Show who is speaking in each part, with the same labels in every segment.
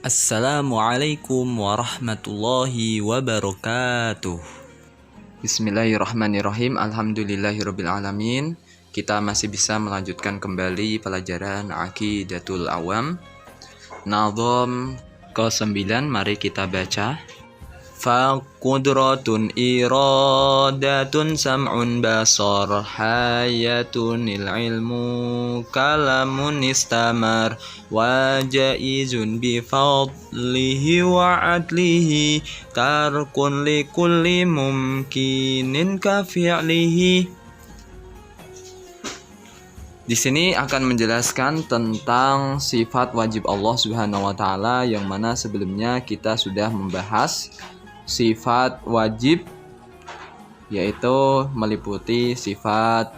Speaker 1: Assalamualaikum warahmatullahi wabarakatuh.
Speaker 2: Bismillahirrahmanirrahim. Alhamdulillahirabbil alamin. Kita masih bisa melanjutkan kembali pelajaran Aqidatul Awam. Nazam ke-9, mari kita baca. Faqudratun iradatun sam'un basar hayatun ilmu kalamun istamar wa jaizun bifadlihi wa adlihi tarkun likulli mumkinin kafi'lihi. Di sini akan menjelaskan tentang sifat wajib Allah Subhanahu wa taala, yang mana sebelumnya kita sudah membahas sifat wajib, yaitu meliputi sifat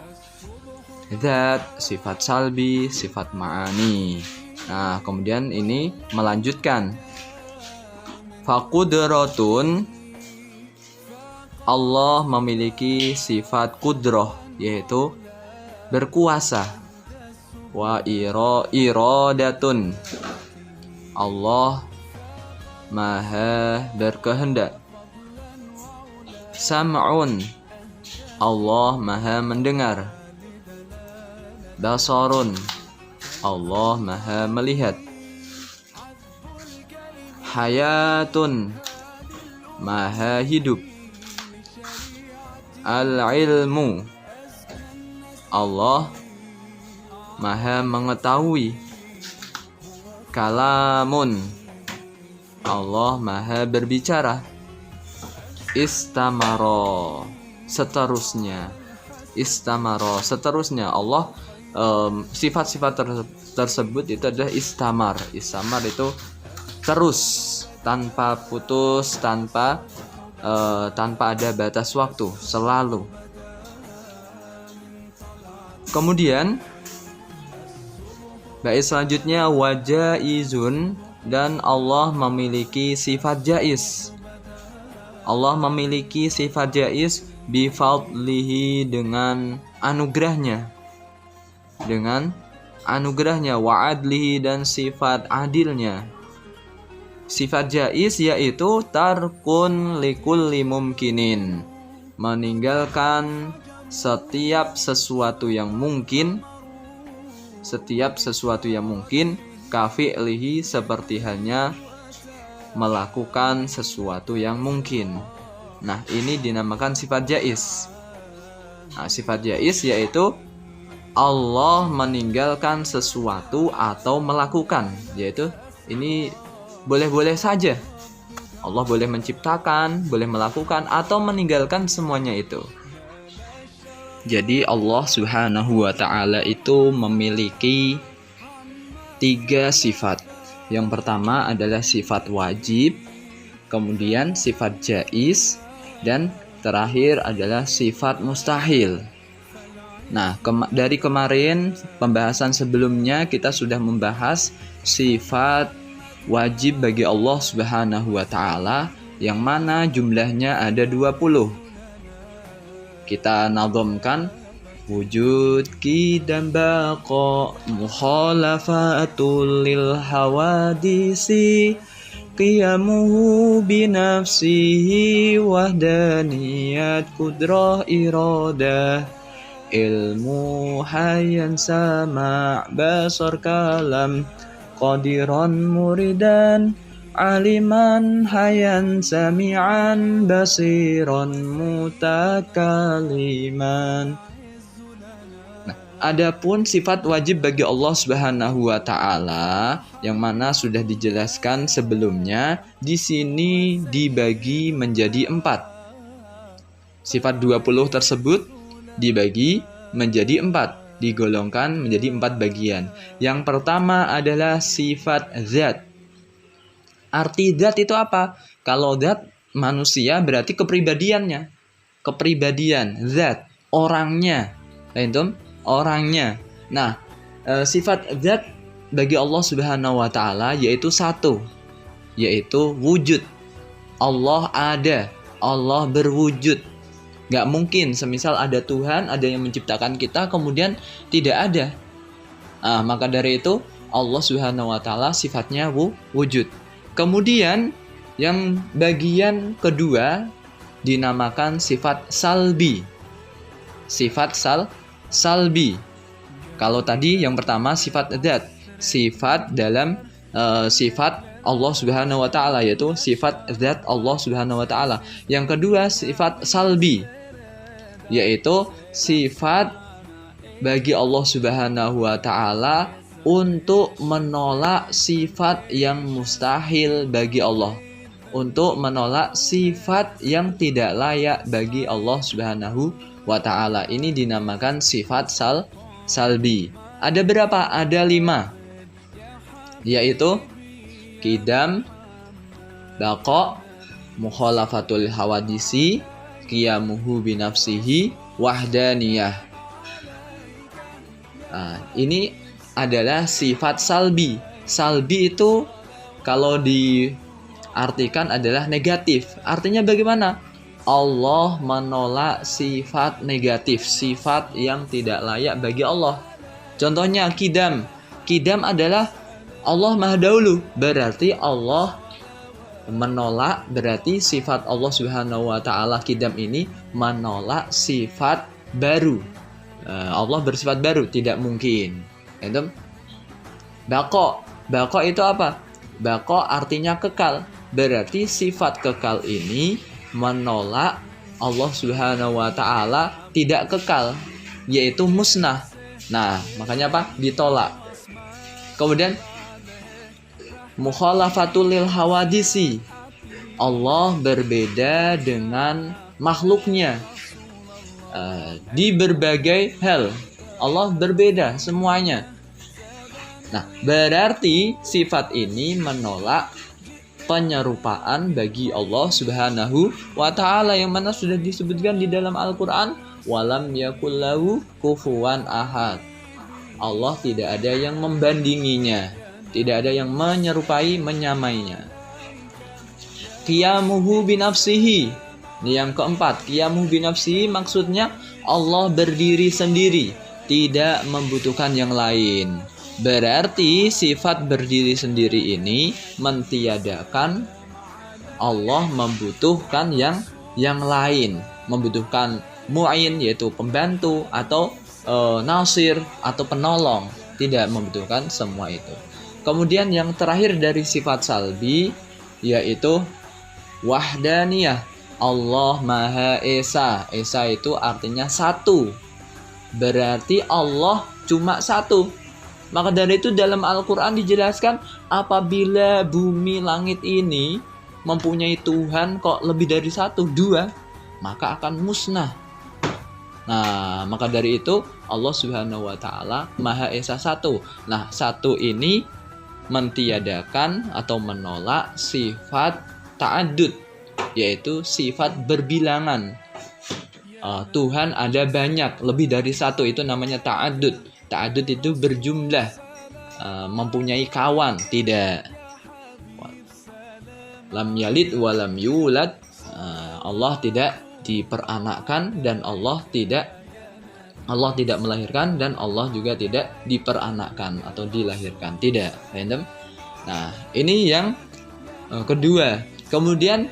Speaker 2: zat, sifat salbi, sifat ma'ani. Nah, kemudian ini melanjutkan. Faqudratun, Allah memiliki sifat kudrah, yaitu berkuasa. Wa iradatun, Allah Maha berkehendak. Sam'un, Allah Maha mendengar. Basarun, Allah Maha melihat. Hayatun, Maha hidup. Al-ilmu, Allah Maha mengetahui. Kalamun, Allah Maha berbicara. Istamaro, seterusnya. Istamaro, seterusnya. Allah sifat-sifat tersebut itu adalah istamar. Istamar itu terus, tanpa putus, tanpa ada batas waktu, selalu. Kemudian bait selanjutnya wajaizun, dan Allah memiliki sifat jaiz. Allah memiliki sifat jaiz bifadlihi, dengan anugerahnya. Dengan anugerahnya, wa adlihi, dan sifat adilnya. Sifat jaiz yaitu tarkun likulli mumkinin, meninggalkan setiap sesuatu yang mungkin. Setiap sesuatu yang mungkin, kafi'lihi, seperti halnya melakukan sesuatu yang mungkin. Nah, ini dinamakan sifat jaiz. Nah, sifat jaiz yaitu Allah meninggalkan sesuatu atau melakukan, yaitu ini boleh-boleh saja. Allah boleh menciptakan, boleh melakukan, atau meninggalkan semuanya itu. Jadi Allah Subhanahu wa ta'ala itu memiliki 3 sifat. Yang pertama adalah sifat wajib, kemudian sifat jaiz, dan terakhir adalah sifat mustahil. Nah, dari kemarin pembahasan sebelumnya kita sudah membahas sifat wajib bagi Allah Subhanahu wa ta'ala, yang mana jumlahnya ada 20. Kita nazamkan. Wujud qidam baqa mukhalafatul lil hawadisi qiyamuhu binafsihi wahdaniyat kudrah iradah ilmu hayyan sama' basar kalam qadiran muridan aliman hayan sami'an basiran mutakaliman. Nah, adapun sifat wajib bagi Allah Subhanahu wa ta'ala, yang mana sudah dijelaskan sebelumnya, di sini dibagi menjadi 4. Sifat 20 tersebut dibagi menjadi 4, digolongkan menjadi 4 bagian. Yang pertama adalah sifat zat. Arti zat itu apa? Kalau zat manusia berarti kepribadiannya. Kepribadian, zat, orangnya. Orangnya. Nah, sifat zat bagi Allah Subhanahu wa ta'ala yaitu 1, yaitu wujud. Allah ada, Allah berwujud. Gak mungkin semisal ada Tuhan, ada yang menciptakan kita, kemudian tidak ada. Maka dari itu Allah Subhanahu wa ta'ala sifatnya wujud. Kemudian yang bagian kedua dinamakan sifat salbi. Sifat salbi. Kalau tadi yang pertama sifat dzat, sifat dalam sifat Allah Subhanahu wa taala, yaitu sifat zat Allah Subhanahu wa taala. Yang kedua sifat salbi, yaitu sifat bagi Allah Subhanahu wa taala untuk menolak sifat yang mustahil bagi Allah, untuk menolak sifat yang tidak layak bagi Allah Subhanahu wa taala. Ini dinamakan sifat salbi. Ada berapa? Ada 5, yaitu qidam, baqa, mukhalafatul hawadisi, qiyamuhu binafsihi, wahdaniyah. Ini adalah sifat salbi. Salbi itu kalau diartikan adalah negatif. Artinya bagaimana? Allah menolak sifat negatif, sifat yang tidak layak bagi Allah. Contohnya qidam. Qidam adalah Allah Maha Dahulu, berarti Allah menolak, berarti sifat Allah Subhanahu wa taala qidam ini menolak sifat baru. Allah bersifat baru, tidak mungkin. Itu Baqa itu apa? Baqa artinya kekal. Berarti sifat kekal ini menolak Allah Subhanahu wa taala tidak kekal, yaitu musnah. Nah, makanya apa? Ditolak. Kemudian mukhalafatul lil hawadisi. Allah berbeda dengan makhluknya di berbagai hal. Allah berbeda semuanya. Nah, berarti sifat ini menolak penyerupaan bagi Allah Subhanahu wa taala, yang mana sudah disebutkan di dalam Al-Qur'an, walam yakullahu kufuwan ahad. Allah tidak ada yang membandinginya, tidak ada yang menyerupai, menyamainya. Qiyamuhu binafsihi. Ini yang keempat, qiyamuhu binafsihi maksudnya Allah berdiri sendiri, tidak membutuhkan yang lain. Berarti sifat berdiri sendiri ini mentiadakan Allah membutuhkan yang lain, membutuhkan mu'in yaitu pembantu atau nasir atau penolong, tidak membutuhkan semua itu. Kemudian yang terakhir dari sifat salbi yaitu wahdaniyah. Allah Maha Esa. Esa itu artinya satu. Berarti Allah cuma satu. Maka dari itu dalam Al-Quran dijelaskan, apabila bumi langit ini mempunyai Tuhan kok lebih dari satu, dua, maka akan musnah. Nah, maka dari itu Allah Subhanahu wa taala Maha Esa satu. Nah, satu ini mentiadakan atau menolak sifat ta'addud, yaitu sifat berbilangan. Tuhan ada banyak, lebih dari satu, itu namanya ta'addud. Ta'addud itu berjumlah, mempunyai kawan, tidak. Lam yalid wa lam yulad. Allah tidak diperanakkan dan Allah tidak melahirkan, dan Allah juga tidak diperanakkan atau dilahirkan, tidak. Random. Nah, ini yang kedua. Kemudian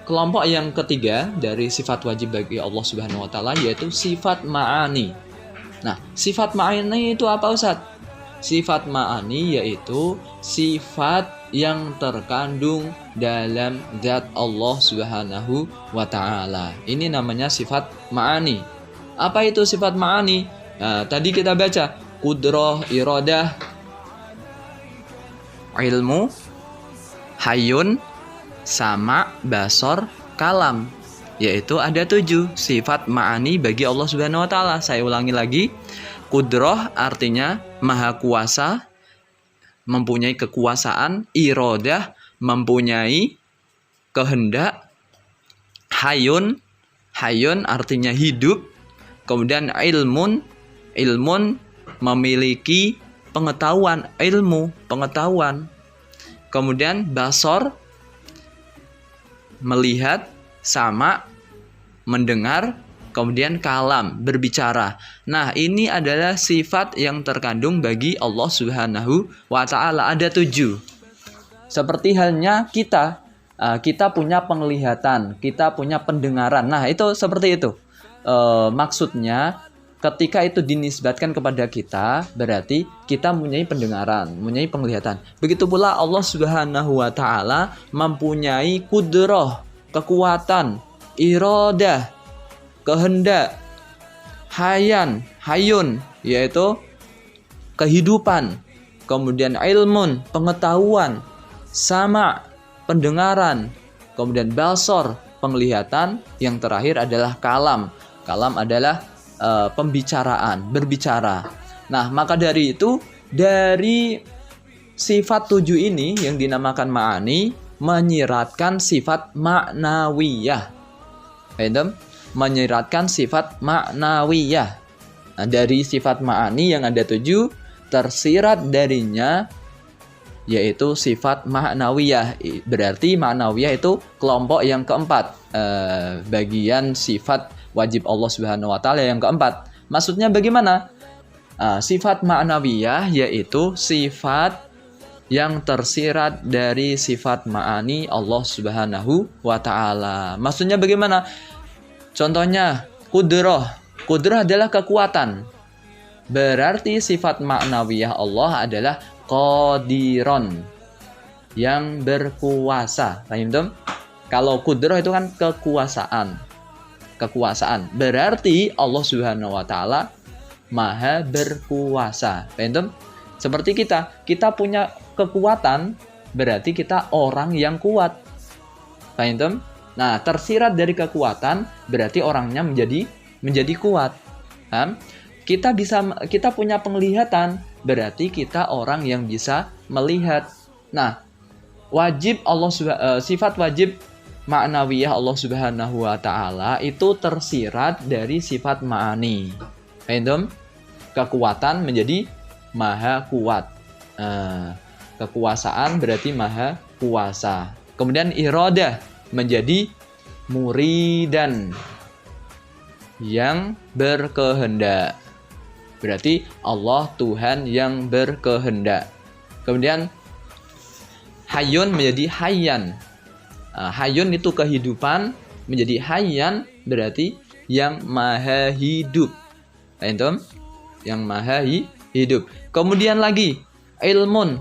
Speaker 2: kelompok yang ketiga dari sifat wajib bagi Allah Subhanahu wa taala yaitu sifat ma'ani. Nah, sifat ma'ani itu apa, Ustaz? Sifat ma'ani yaitu sifat yang terkandung dalam zat Allah Subhanahu wa taala. Ini namanya sifat ma'ani. Apa itu sifat ma'ani? Nah, tadi kita baca qudrah, iradah, ilmu, hayyun, sama, basor, kalam. Yaitu ada 7 sifat ma'ani bagi Allah Subhanahu wa taala. Saya ulangi lagi. Qudrah artinya maha kuasa, mempunyai kekuasaan. Iradah mempunyai kehendak. Hayyun artinya hidup. Kemudian ilmun memiliki pengetahuan, pengetahuan. Kemudian basor melihat, sama mendengar, kemudian kalam berbicara. Nah, ini adalah sifat yang terkandung bagi Allah Subhanahu wa taala. Ada 7 Seperti halnya kita, kita punya penglihatan, kita punya pendengaran. Nah, itu seperti itu. Maksudnya ketika itu dinisbatkan kepada kita, berarti kita mempunyai pendengaran, mempunyai penglihatan. Begitu pula Allah Subhanahu wa taala mempunyai kudrah, kekuatan, iradah, kehendak, hayun, yaitu kehidupan, kemudian ilmun, pengetahuan, sama, pendengaran, kemudian basor, penglihatan, yang terakhir adalah kalam. Kalam adalah pembicaraan, berbicara. Nah, maka dari itu, dari sifat 7 ini yang dinamakan ma'ani, menyiratkan sifat maknawiyah. Menyiratkan sifat maknawiyah. Nah, dari sifat ma'ani yang ada 7, tersirat darinya yaitu sifat ma'nawiyah. Berarti ma'nawiyah itu kelompok yang keempat, bagian sifat wajib Allah Subhanahu wa taala yang keempat. Maksudnya bagaimana? Sifat ma'nawiyah yaitu sifat yang tersirat dari sifat ma'ani Allah Subhanahu wa taala. Maksudnya bagaimana? Contohnya kudrah. Kudrah adalah kekuatan. Berarti sifat ma'nawiyah Allah adalah qadiron, yang berkuasa. Paham? Kalau kudrah itu kan kekuasaan. Berarti Allah Subhanahu wa taala maha berkuasa. Paham? Seperti kita punya kekuatan, berarti kita orang yang kuat. Paham? Nah, tersirat dari kekuatan berarti orangnya menjadi kuat. Paham? Kita punya penglihatan, berarti kita orang yang bisa melihat. Nah, sifat wajib ma'nawiyah Allah Subhanahu wa taala itu tersirat dari sifat ma'ani. Paham? Kekuatan menjadi maha kuat. Kekuasaan berarti maha kuasa. Kemudian iradah menjadi muridan, yang berkehendak. Berarti Allah Tuhan yang berkehendak. Kemudian hayun menjadi hayyan. Hayun itu kehidupan, menjadi hayyan berarti yang maha hidup. Paham? Yang maha hidup. Kemudian lagi ilmun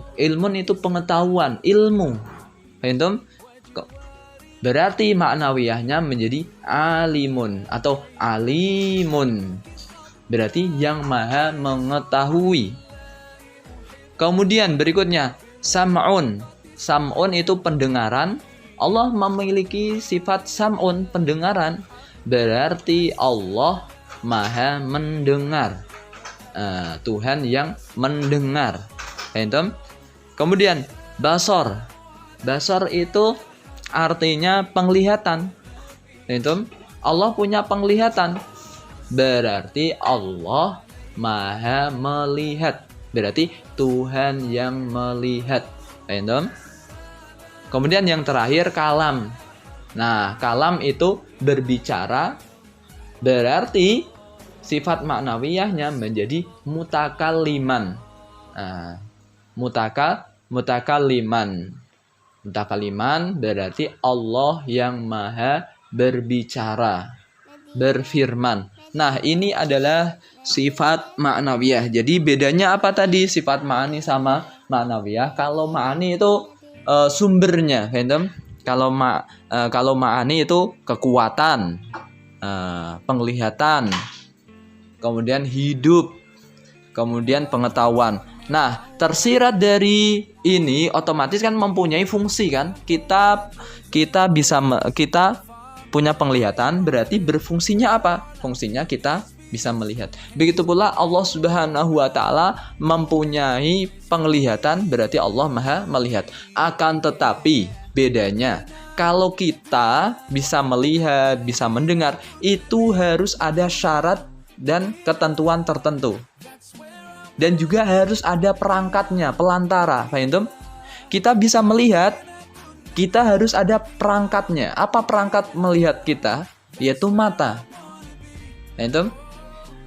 Speaker 2: itu pengetahuan, ilmu. Paham? Berarti maknawiyahnya menjadi alimun atau alimun. Berarti yang maha mengetahui. Kemudian berikutnya sam'un. Sam'un itu pendengaran. Allah memiliki sifat sam'un, pendengaran. Berarti Allah maha mendengar. Tuhan yang mendengar. Paham? Kemudian basor. Basor itu artinya penglihatan. Allah punya penglihatan. Berarti Allah maha melihat. Berarti Tuhan yang melihat. Kemudian yang terakhir kalam. Nah, kalam itu berbicara. Berarti sifat maknawiyahnya menjadi mutakalliman. Mutakaliman berarti Allah yang maha berbicara, berfirman. Nah, ini adalah sifat ma'nawiyah. Jadi bedanya apa tadi sifat ma'ani sama ma'nawiyah? Kalau ma'ani itu sumbernya, kalau ma'ani itu kekuatan, penglihatan, kemudian hidup, kemudian pengetahuan. Nah, tersirat dari ini otomatis kan mempunyai fungsi kan? Kita punya penglihatan, berarti berfungsinya apa? Fungsinya kita bisa melihat. Begitu pula Allah Subhanahu wa taala mempunyai penglihatan, berarti Allah maha melihat. Akan tetapi bedanya, kalau kita bisa melihat, bisa mendengar, itu harus ada syarat dan ketentuan tertentu. Dan juga harus ada perangkatnya, pelantara. Paham? Kita bisa melihat, kita harus ada perangkatnya. Apa perangkat melihat kita? Yaitu mata. Paham?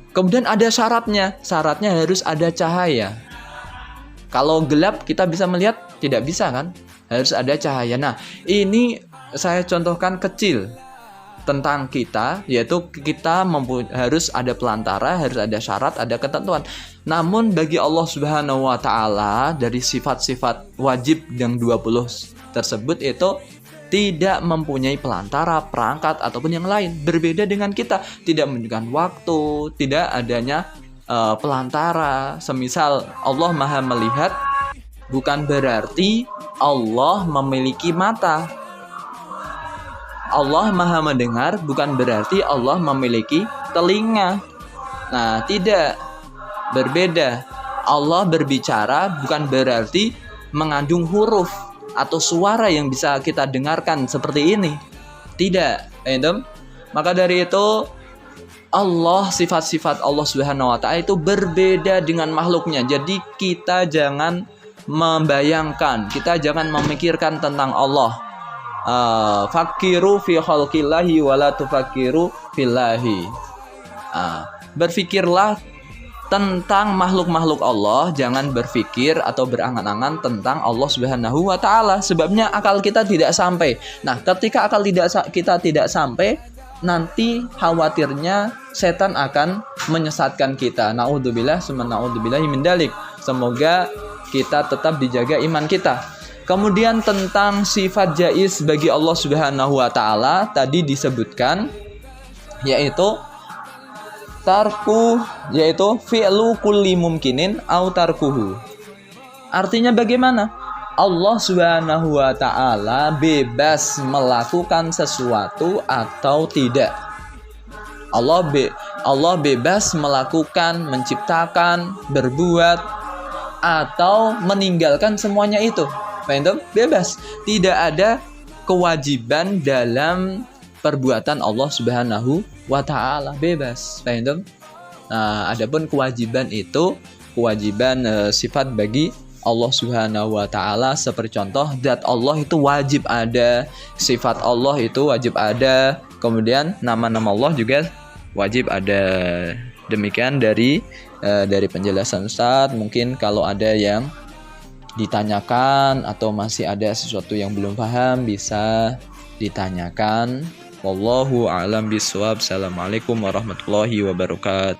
Speaker 2: Kemudian ada syaratnya. Syaratnya harus ada cahaya. Kalau gelap kita bisa melihat? Tidak bisa kan? harus ada cahaya. Nah, ini saya contohkan kecil tentang kita, yaitu kita harus ada pelantara, harus ada syarat, ada ketentuan. Namun bagi Allah Subhanahu wa taala dari sifat-sifat wajib yang 20 tersebut itu tidak mempunyai pelantara, perangkat ataupun yang lain. Berbeda dengan kita, tidak menunjukkan waktu, tidak adanya pelantara. Semisal Allah Maha melihat, bukan berarti Allah memiliki mata. Allah Maha mendengar bukan berarti Allah memiliki telinga. Nah, tidak, berbeda. Allah berbicara bukan berarti mengandung huruf atau suara yang bisa kita dengarkan seperti ini. Tidak, maka dari itu Allah, sifat-sifat Allah Subhanahu wa taala itu berbeda dengan makhluknya. Jadi kita jangan membayangkan, kita jangan memikirkan tentang Allah. Fakiru fi khalqillahi wala tufakiru fillahi. Berfikirlah tentang makhluk-makhluk Allah, jangan berpikir atau berangan-angan tentang Allah Subhanahu wa taala. Sebabnya akal kita tidak sampai. Nah, ketika akal kita tidak sampai, nanti khawatirnya setan akan menyesatkan kita. Naudzubillah, summa naudzubillahi min dzalik. Semoga kita tetap dijaga iman kita. Kemudian tentang sifat jaiz bagi Allah Subhanahu wa taala tadi disebutkan, yaitu tarku, yaitu fi'lu kulli mumkinin au tarkuhu. Artinya bagaimana? Allah Subhanahu wa taala bebas melakukan sesuatu atau tidak. Allah bebas melakukan, menciptakan, berbuat atau meninggalkan semuanya itu. Paham? Bebas. Tidak ada kewajiban dalam perbuatan Allah Subhanahu wa taala, bebas. Paham? Nah, adapun kewajiban itu kewajiban sifat bagi Allah Subhanahu wa taala, seperti contoh zat Allah itu wajib ada, sifat Allah itu wajib ada, kemudian nama-nama Allah juga wajib ada. Demikian dari penjelasan Ustaz. Mungkin kalau ada yang ditanyakan atau masih ada sesuatu yang belum paham bisa ditanyakan. Wallahu a'lam bishawab. Assalamualaikum warahmatullahi wabarakatuh.